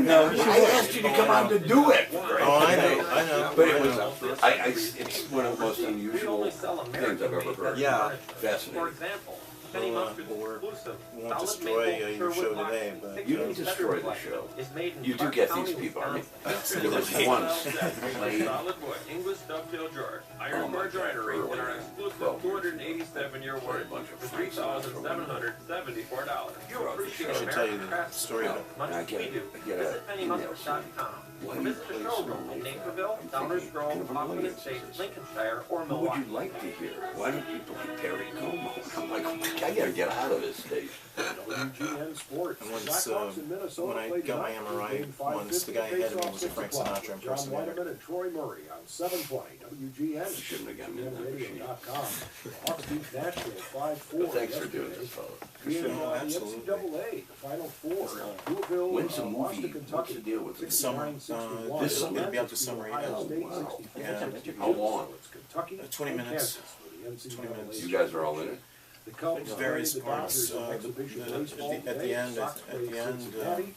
No, I asked you to come on to do it. Oh, I know. But it was, it's one of the most unusual things I've ever heard. Yeah. Fascinating. We won't destroy your show today, but... You didn't destroy the show. You do get these people. I mean, there was once that played... English Dovetail George, Iron Bar Joinery, in our exclusive 287-year warranty for $3,774. You appreciate I should tell you the story about much as we do. Visit pennymusket.com. Visit the showroom in Naperville, Downers Grove, Hoffman Estates, Lincolnshire, or What Milwaukee. would you like to hear? Why don't you play Perry Como? I'm like, I gotta get out of this station. WGN Sports. And once, when I got my MRI, once the guy ahead of me was a Frank Sinatra impersonator. John Weideman and Troy Murray on 720 WGN. Shouldn't have gotten in that machine. WGNradio.com. Hawks beat Nashville 5-4. But thanks for doing this, fellas. Absolutely. The NCAA, the Final Four. Louisville When's the lost movie? to What's Kentucky. the deal with it? This summer. This summer? It'll be out this summer, yeah. Ohio State, Oh, wow. 64, Yeah. 62. How long? It's Kentucky 20 and minutes. Kansas for the NCAA 20 minutes. You guys are all in it? The Cubs Various played the parts, Dodgers in exhibition baseball at the today. end, Sox at played the end, Cincinnati.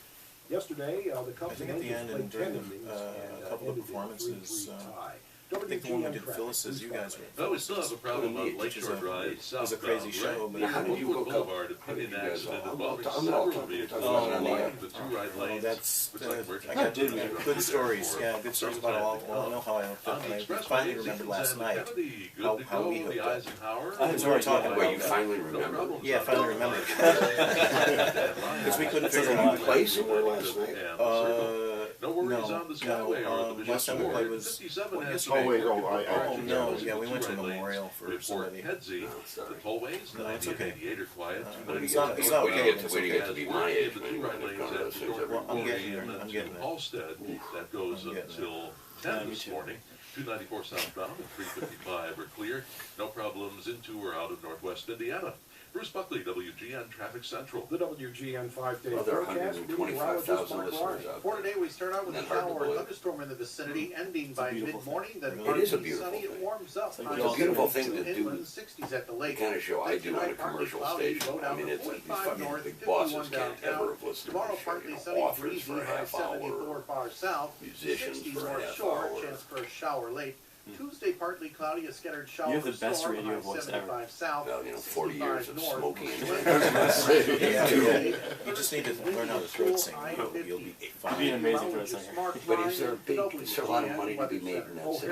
Yesterday, the I Cubs think and at the Angels end played and 10 during innings a and couple of ended in a performances, 3-3 tie. I think the one we WGN did traffic, Phyllis's, you guys were... But we still have a problem on Which is Lakeshore a- Drive was a crazy southbound, show, right? but... How did you go Boulevard, how did an you guys accident all- involving I'm several talking vehicles about it on the blocking air. the two right Oh, lanes. that's... Looks like we're I got trying to good stories, yeah, good stories about all... Well, I know how I On felt, the and I expressway, finally remembered last Ziegfeld and night Kennedy, good how to we go, hooked the up. Eisenhower. That's what we're talking Wait, you about. finally No remember? problem. Yeah, I finally remembered. Because we couldn't figure it Did you out. play somewhere last night? No worries on the Skyway or the last time we played was... 57 has yesterday. Oh, wait, Oh, no, yeah, we went to Memorial for Report somebody. Kedzie, Oh, the sorry. tollways, No, it's okay. 98 are quiet, It's not Way okay. to get to be my age, the man. two right I've lanes gone to at those things every Well, I'm morning. getting there. I'm getting there. Halstead, that goes I'm getting until Yeah, 10 me this too. morning. 294 southbound and 355 are clear. No problems into or out of northwest Indiana. Bruce Buckley, WGN Traffic Central. The WGN 5-day Well, there are forecast. 125,000 listeners out For today, we start out with a Not hard to shower or believe. thunderstorm in the vicinity, ending by beautiful mid-morning. Then thing. It is a partly beautiful sunny. It thing. warms up. It's a On beautiful the thing to do. inland, 60s at the lake. The kind of show I Then do on a tonight, partly commercial cloudy, station. low I down mean, to it's these 45 fucking north, big 51 bosses can't downtown. ever have listened to Tomorrow, my show. partly You know, sunny, authors breezy, for a high half hour, 74 far south. musicians 60s for a north half shore, hour. chance for a shower late. Tuesday, partly cloudy, a scattered shower. You have the best storm, radio high voice 75 ever. south. Well, 40 years 65 of north. smoking. Yeah, you just need to learn how to throat sing. You'll be Be an fine. amazing throat singer. But is there a lot of money to be made in that city?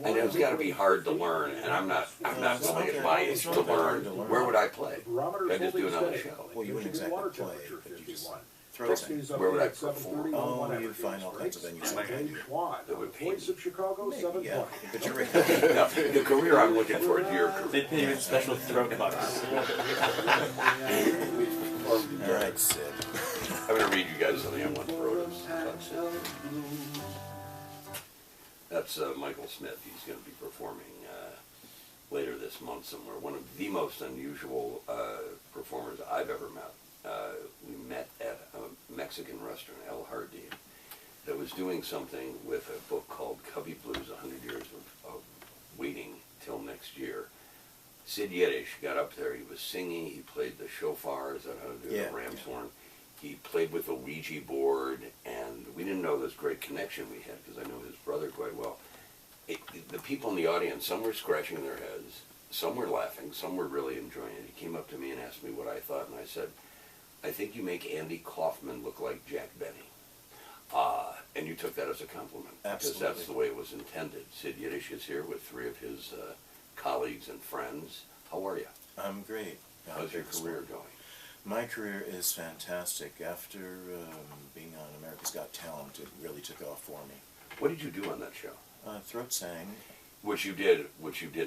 I know it's got to be hard to learn, and I'm not willing at my age to learn. Where would I play? I just do another show. Well, you wouldn't exactly play, but you just throat sing. Where would I perform? Oh, you'd find all kinds of venues like that. That would pay Voice me. of Chicago, Yeah, 720. but you're No, the career I'm looking for is your career. They pay you in special throat cuts. all right, Sid. I'm going to read you guys something I once wrote about Sid. That's Michael Smith. He's going to be performing later this month somewhere. One of the most unusual performers I've ever met. We met at a Mexican restaurant, El Jardín, that was doing something with a book called Cubby Blues, 100 Years of Waiting Till Next Year. Sid Yiddish got up there. He was singing. He played the shofar, is that how to do Yeah, the ram's horn? He played with the Ouija board, and we didn't know this great connection we had because I know his brother quite well. The people in the audience, some were scratching their heads, some were laughing, some were really enjoying it. He came up to me and asked me what I thought, and I said, I think you make Andy Kaufman look like Jack Benny. And you took that as a compliment. Absolutely. Because that's the way it was intended. Sid Yiddish is here with 3 of his colleagues and friends. How are you? I'm great. How's your career going? My career is fantastic. After being on America's Got Talent, it really took off for me. What did you do on that show? Throat sang. Which you did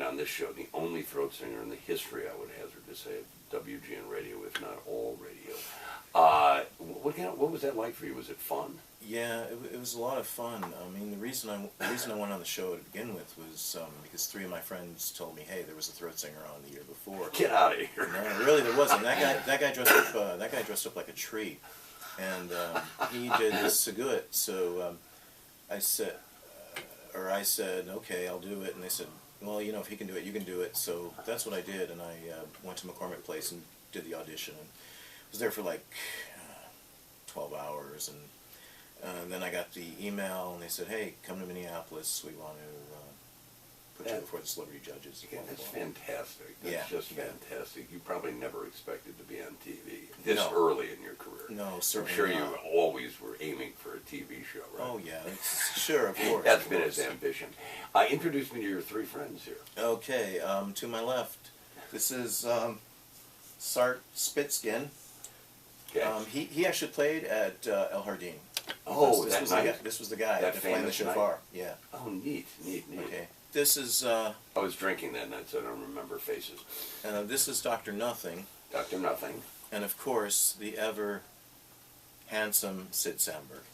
on this show, the only throat singer in the history, I would hazard to say, of WGN radio, if not all radio. What was that like for you? Was it fun? Yeah, it was a lot of fun. I mean, the reason I went on the show to begin with was because 3 of my friends told me, hey, there was a throat singer on the year before. Get out of here! No, really, there wasn't. That guy dressed up like a tree, and he did his Seguit. So I said, okay, I'll do it. And they said, well, you know, if he can do it, you can do it. So that's what I did, and I went to McCormick Place and did the audition, and was there for like 12 hours, and then I got the email, and they said, "Hey, come to Minneapolis. We want to put you before the celebrity judges." Again, that's fantastic. Yeah, That's just yeah. fantastic. You probably never expected to be on TV this No. early in your career. No, I'm certainly sure not. you always were aiming for a TV show, right? Oh yeah, sure, of course. That's of been course. his ambition. Introduce me to your three friends here. Okay, to my left, this is Sart Spitzkin. Okay. He actually played at El Jardín. Oh, this that was night? The guy, this was the guy That that played the famous night? shofar. Yeah. Oh, neat. Okay. This is I was drinking that night, so I don't remember faces. this is Dr. Nothing, Dr. Nothing. and of course the ever handsome Sid Samberg.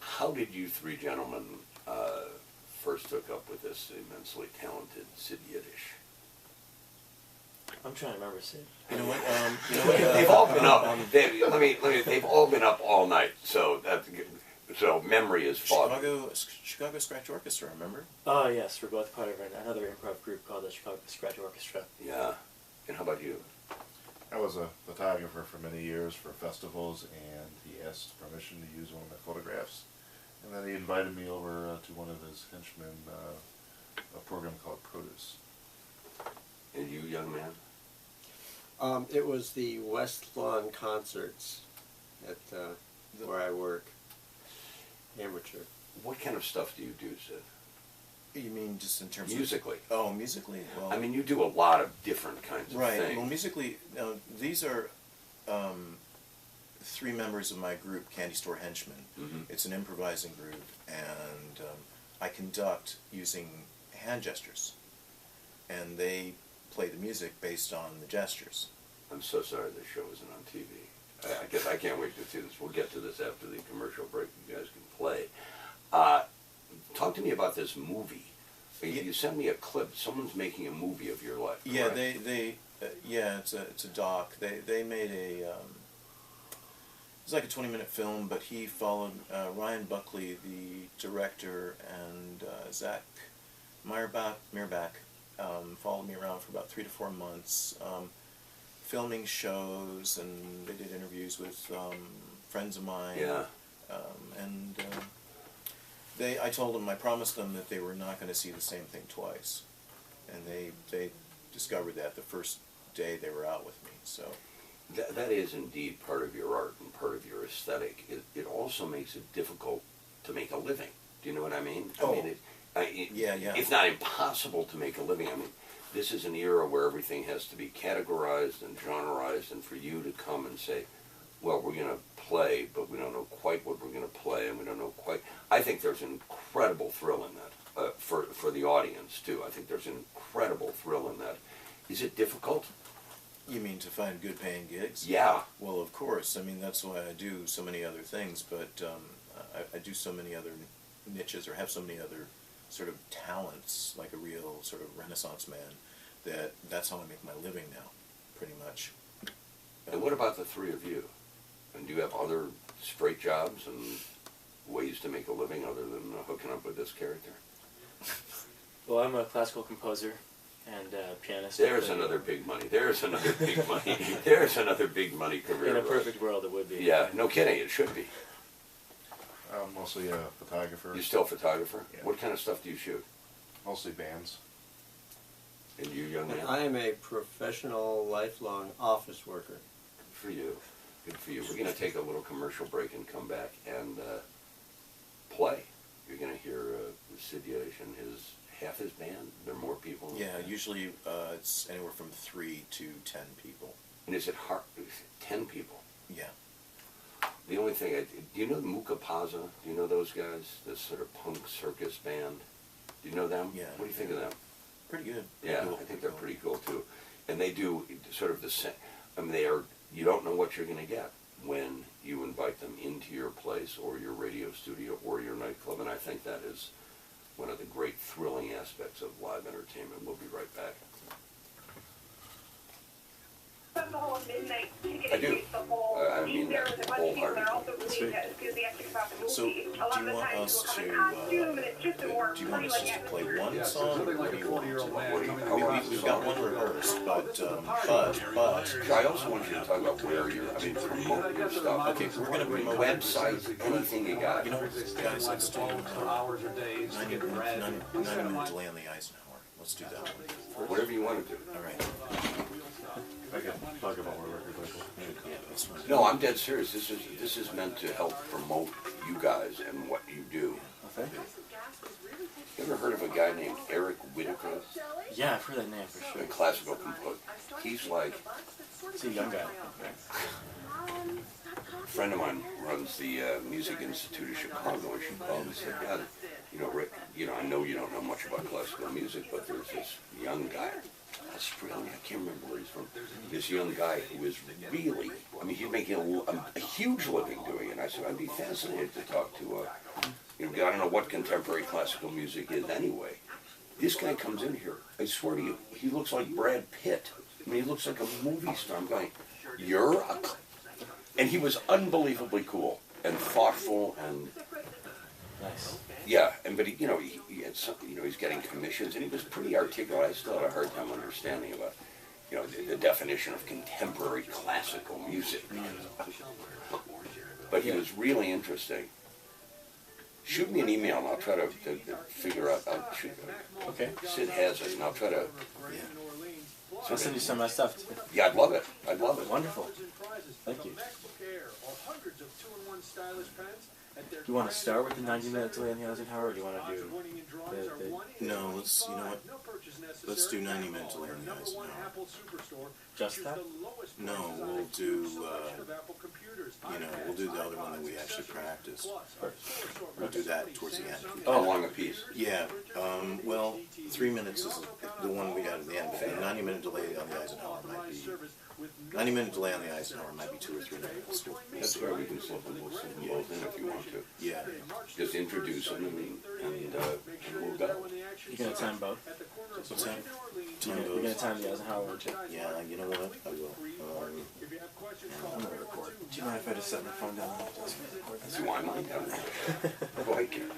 How did you three gentlemen first hook up with this immensely talented Sid Yiddish? I'm trying to remember, Sid. You know what? They've all been up. They've all been up all night. So so memory is foggy. Chicago Scratch Orchestra. Remember? Oh, yes, we're both part of another improv group called the Chicago Scratch Orchestra. Yeah. And how about you? I was a photographer for many years for festivals, and he asked permission to use one of my photographs. And then he invited me over to one of his henchmen, a program called Produce. And you, young man? It was the West Lawn concerts at where I work. Amateur. What kind of stuff do you do, Sid? You mean just in terms Musically. of... Oh, musically? Well, I mean, you do a lot of different kinds of right. things. Well, musically, these are three members of my group, Candy Store Henchmen. Mhm. It's an improvising group, and I conduct using hand gestures. And they play the music based on the gestures. I'm so sorry this show isn't on TV. I guess I can't wait to see this. We'll get to this after the commercial break. You guys can play. Talk to me about this movie. You sent me a clip. Someone's making a movie of your life. Yeah, correct? yeah, it's a doc. They made it's like a 20-minute film, but he followed Ryan Buckley, the director, and Zach Meyerbach followed me around for about 3 to 4 months, filming shows, and they did interviews with friends of mine. Yeah. I told them, I promised them that they were not going to see the same thing twice, and they discovered that the first day they were out with me. So That is indeed part of your art and part of your aesthetic. It also makes it difficult to make a living. Do you know what I mean? Oh. I mean, Yeah. It's not impossible to make a living. I mean, this is an era where everything has to be categorized and genreized, and for you to come and say, well, we're going to play, but we don't know quite what we're going to play, and we don't know quite. I think there's an incredible thrill in that for the audience, too. I think there's an incredible thrill in that. Is it difficult? you mean to find good paying gigs? Yeah. Well, of course. I mean, that's why I do so many other things, but I do so many other niches, or have so many other sort of talents, like a real sort of Renaissance man, that's how I make my living now, pretty much. And what about the three of you? And do you have other straight jobs and ways to make a living other than hooking up with this character? Well, I'm a classical composer and pianist. There's another big money. There's another big money. There's another big money career. In a right? perfect world, it would be. Yeah, no kidding. It should be. I'm mostly a photographer. You're still a photographer? Yeah. What kind of stuff do you shoot? Mostly bands. And you, young man? I am a professional, lifelong office worker. Good for you. Good for you. We're going to take a little commercial break and come back and play. You're going to hear Sid Yiddish and half his band. There are more people. Yeah, usually it's anywhere from 3 to 10 people. And is it hard? 10 people? Yeah. The only thing, do you know Muka Paza? Do you know those guys? This sort of punk circus band? Do you know them? Yeah. What do you think of them? Pretty good. Yeah, Cool. I think they're pretty cool too. And they do sort of the same. I mean, you don't know what you're going to get when you invite them into your place or your radio studio or your nightclub. And I think that is one of the great thrilling aspects of live entertainment. We'll be right back. I do. I mean that wholeheartedly. So, do you want us to, do you want us just to play one song, or what do you want to do? We've got one rehearsed, but I also want you to talk about where you're, I mean, promote your stuff. Okay, we're going to promote website, anything you got. You know, guys, let's do 90 minute delay on the Eisenhower. Let's do that one. Whatever you want to do. All right. I can talk about my record label. Yeah, that's fine. No, I'm dead serious. This is meant to help promote you guys and what you do. Okay. You ever heard of a guy named Eric Whitaker? Yeah, I've heard that name for A sure. classical composer. He's like, He's a young guy. a friend of mine runs the Music Institute of Chicago, and she called me and said, God, you know, Rick, you know, I know you don't know much about classical music, but there's this young guy. Australia, I can't remember where he's from. This young guy who is really, I mean, he's making a huge living doing it. And I said, I'd be fascinated to talk to, you know, I don't know what contemporary classical music is anyway. This guy comes in here, I swear to you, he looks like Brad Pitt. I mean, he looks like a movie star. I'm going, you're a... And he was unbelievably cool and thoughtful and... Nice. Yeah, and but he, you know, he had some, you know, he's getting commissions, and he was pretty articulate. I still had a hard time understanding about, you know, the definition of contemporary classical music. But he was really interesting. Shoot me an email, and I'll try to figure out. Okay. Sid has it, and I'll try to. So I'll send you some of my stuff too. Yeah, I'd love it. I'd love it. Wonderful. Thank you. Do you want to start with the 90-minute delay on the Eisenhower, or do you want to do the No, let's, you know what? Let's do 90 minute delay on the Eisenhower. just that? No, we'll do, you know, we'll do the other one that we actually practiced. We'll do that towards the end. How long a piece? Yeah, well, 3 minutes is the one we got at the end, but the 90 minute delay on the Eisenhower might be, 90 minute delay on the Eisenhower might be 2 or 3 minutes. That's where we can slip them both in if you want to. Yeah. Just introduce them and we'll go. You're going to time both? What's that? You're going to time the Eisenhower too? Yeah, you know what? I will. I'm going to record. Do you mind if I just set my phone down? See why I'm like that. Go ahead, Karen.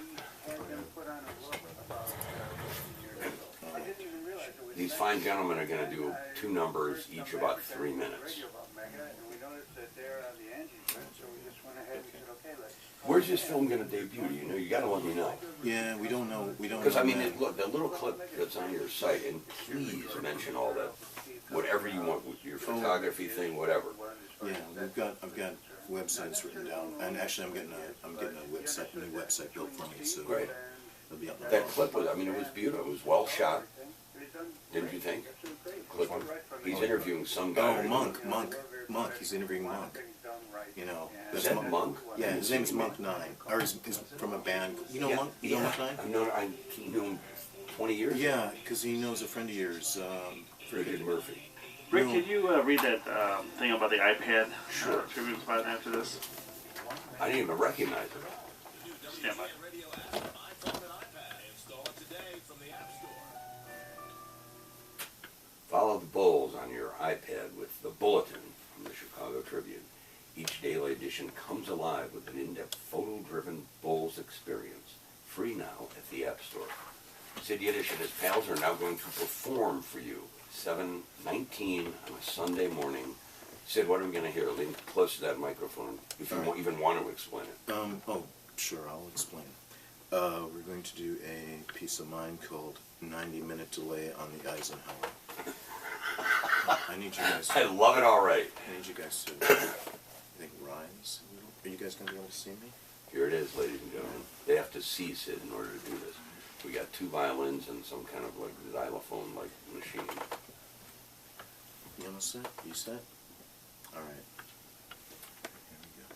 These fine gentlemen are going to do 2 numbers, each about 3 minutes. Where's this film going to debut? You know, you got to let me know. Yeah, we don't know. We don't. Because I know mean, that. look, the little clip that's on your site, and please mention all that, whatever you want with your photography thing, whatever. Yeah, I've got websites written down, and actually, I'm getting a new website built for me. So Great. it'll be up there. That clip was, I mean, it was beautiful. It was well shot. Didn't you think? Clip. He's interviewing some guy. Oh, Monk. He's interviewing Monk. You know, Is that's that Monk? Yeah, his name's Monk 9, or he's from a band. You know Monk? You know Monk 9? I knew him 20 years ago. Yeah, because he knows a friend of yours. Richard Murphy. Rick, No. can you read that thing about the iPad? Sure. 3 minutes about after this. I didn't even recognize it. Stand by. Follow the Bulls on your iPad with the Bulletin from the Chicago Tribune. Each daily edition comes alive with an in-depth, photo-driven Bulls experience. Free now at the App Store. Sid Yiddish and his pals are now going to perform for you. 7:19 on a Sunday morning. Sid, what are we going to hear? Lean close to that microphone if you even want to explain it. Oh, sure, I'll explain. We're going to do a piece of mine called 90-minute delay on the Eisenhower. I need you guys I to, love it already. I need you guys to, I think, rise a little. Are you guys going to be able to see me? Here it is, ladies and gentlemen. They have to see Sid in order to do this. We got 2 violins and some kind of like xylophone-like machine. You almost set? You set? All right. Here we go.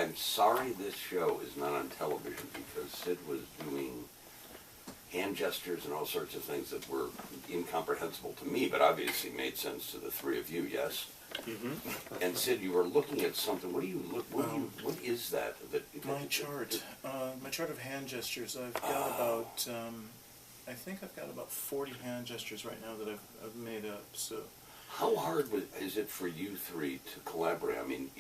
I'm sorry this show is not on television because Sid was doing hand gestures and all sorts of things that were incomprehensible to me, but obviously made sense to the three of you, yes? Mm-hmm. And Sid, you were looking at something. What do you look? What is that? My chart. My chart of hand gestures. I've got about. I think I've got about 40 hand gestures right now that I've made up. So. How hard is it for you three to collaborate? I mean,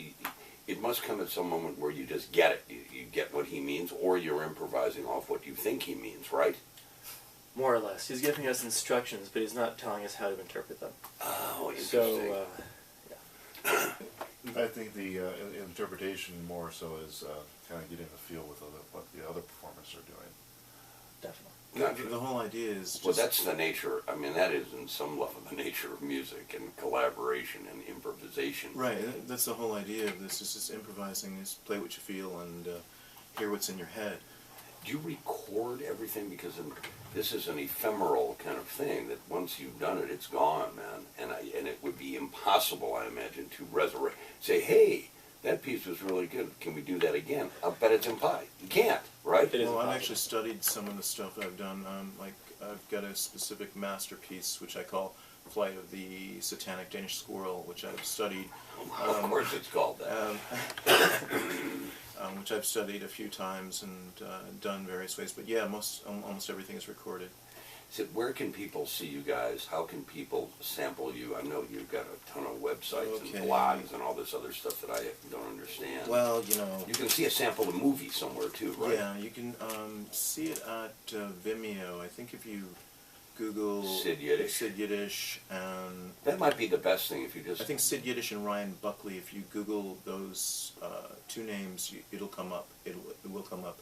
it must come at some moment where you just get it. You get what he means, or you're improvising off what you think he means, right? More or less. He's giving us instructions, but he's not telling us how to interpret them. Oh, interesting. So, I think the interpretation more so is kind of getting the feel with what the other performers are doing. Definitely. Gotcha. The whole idea is just... Well, that's the nature. I mean, that is in some level the nature of music and collaboration and improvisation. Right. That's the whole idea of this. Is just improvising. Is play what you feel and hear what's in your head. Do you record everything? Because this is an ephemeral kind of thing that once you've done it, it's gone, man. And it would be impossible, I imagine, to resurrect. Say, hey, that piece was really good. Can we do that again? But it's implied. You can't, right? It is Well, I've impossible. actually studied some of the stuff I've done. Like I've got a specific masterpiece which I call "Flight of the Satanic Danish Squirrel," which I've studied. Of course, it's called that. Which I've studied a few times and done various ways. But yeah, almost everything is recorded. So where can people see you guys? How can people sample you? I know you've got a ton of websites and blogs and all this other stuff that I don't understand. Well, you know... You can see a sample of a movie somewhere too, right? Yeah, you can see it at Vimeo. I think if you Google Sid Yiddish and... That might be the best thing if you just... I think Sid Yiddish and Ryan Buckley, if you Google those two names, it'll come up. It will come up.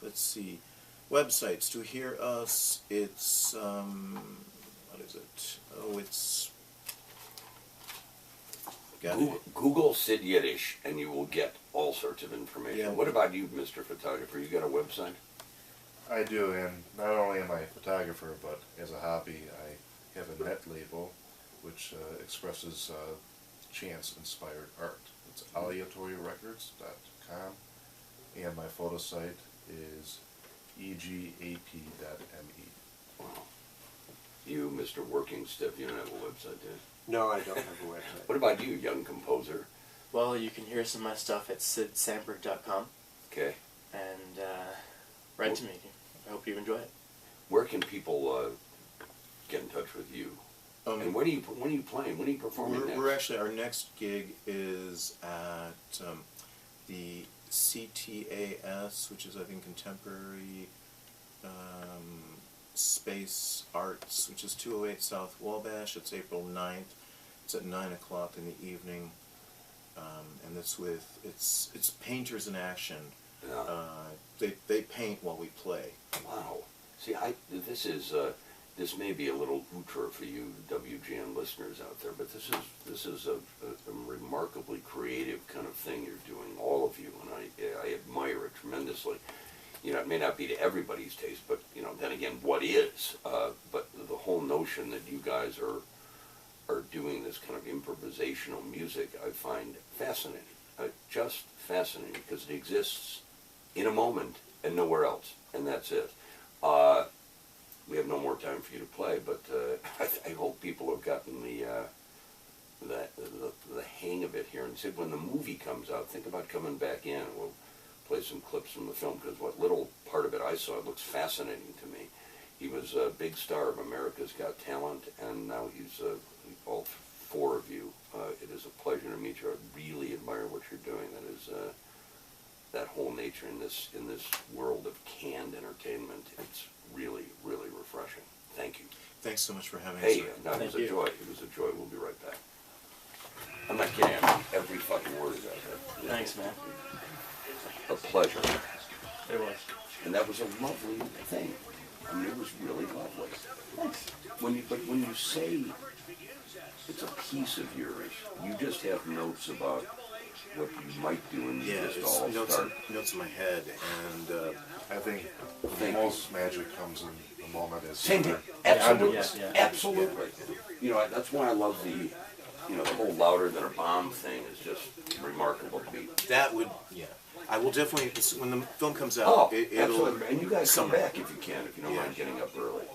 Let's see. Websites to hear us. It's what is it? Oh, it's Google Sid Yiddish, and you will get all sorts of information. Yeah. What about you, Mr. Photographer? You got a website? I do, and not only am I a photographer, but as a hobby, I have a net label which expresses chance-inspired art. It's aleatoryrecords.com, and my photo site is egap.me. Wow. You, Mr. Working Stiff, you don't have a website, do you? No, I don't have a website. What about you, young composer? Well, you can hear some of my stuff at sidsandberg.com. Okay. And write to me. I hope you enjoy it. Where can people get in touch with you? And when are you playing? When are you performing next? We're actually, our next gig is at the CTAS, which is, I think, Contemporary Space Arts, which is 208 South Wabash. It's April 9th. It's at 9 o'clock in the evening. And it's Painters in Action. Yeah. They paint while we play. Wow. See, this may be a little outre for you WGN listeners out there, but this is a remarkably creative kind of thing you're doing, all of you, and I admire it tremendously. You know, it may not be to everybody's taste, but, you know, then again, what is? But the whole notion that you guys are doing this kind of improvisational music, I find fascinating. Just fascinating, because it exists in a moment and nowhere else, and that's it. We have no more time for you to play, but I hope people have gotten the hang of it here. And said, when the movie comes out, think about coming back in. We'll play some clips from the film, because what little part of it I saw, it looks fascinating to me. He was a big star of America's Got Talent, and now he's all four of you. It is a pleasure to meet you. I really admire what you're doing. That is that whole nature in this world of canned entertainment. It's really, really refreshing. Thank you. Thanks so much for having us. Hey, no, it was a joy. It was a joy. We'll be right back. I'm not kidding. I mean, every fucking word is out there. Thanks, man. A pleasure. It was. And that was a lovely thing. I mean, it was really lovely. Thanks. But when you say it's a piece of yours, you just have notes about what you might do, and you just it's all start. notes in my head, and I think the most magic comes in the moment. Same here. Absolutely. Yeah. Absolutely. You know, that's why I love the whole louder than a bomb thing is just remarkable to me. that would, I will definitely, when the film comes out, Oh, it'll, absolutely. And you guys come summer. back if you can, if you don't Yeah. mind getting up early.